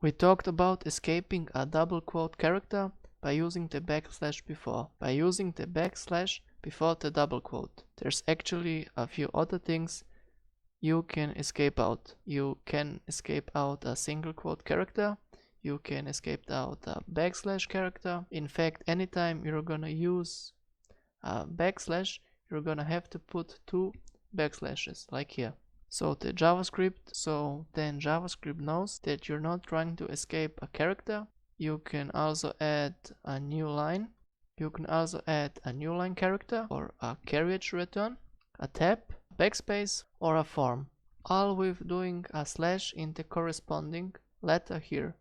We talked about escaping a double quote character by using the backslash before. By using the backslash before the double quote. There's actually a few other things you can escape out. You can escape out a single quote character. You can escape out a backslash character. In fact, anytime you're gonna use a backslash, you're gonna have to put 2 backslashes, like here. So then JavaScript knows that you're not trying to escape a character. You can also add a new line. You can also add a new line character or a carriage return, a tab, backspace, or a form, all with doing a slash in the corresponding letter here.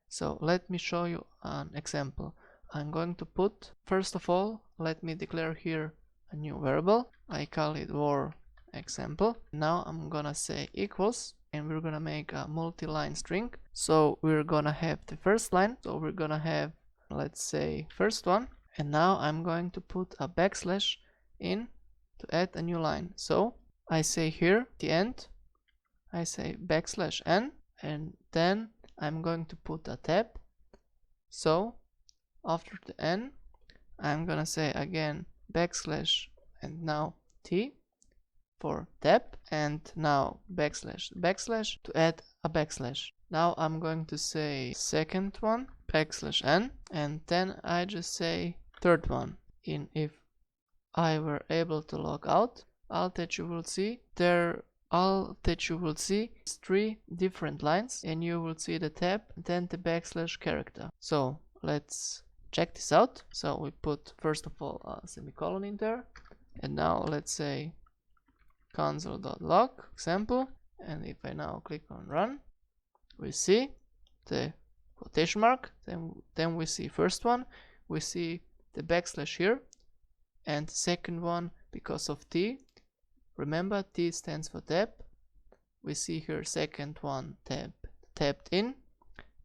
So let me show you an example. I'm going to put, first of all, let me declare here a new variable. I call it var example. Now I'm gonna say equals, and we're gonna make a multi-line string. So we're gonna have the first line. So we're gonna have, let's say, first one. And now I'm going to put a backslash in to add a new line. So I say here the end, I say backslash n, and then I'm going to put a tab. So after the n, I'm gonna say again backslash and now t for tab, and now backslash to add a backslash. Now I'm going to say second one backslash n, and then I just say third one. If I were able to log out, all that you will see is 3 different lines, and you will see the tab, then the backslash character. So let's check this out. So we put first of all a semicolon in there, and now let's say console.log example, and if I now click on run, we see the quotation mark, then we see first one, we see the backslash here, and the second one because of T. Remember, T stands for tab. We see here second one tabbed in,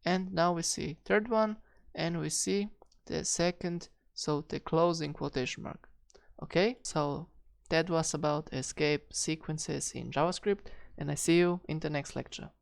and now we see third one, and we see the second, so the closing quotation mark. Okay, so that was about escape sequences in JavaScript, and I see you in the next lecture.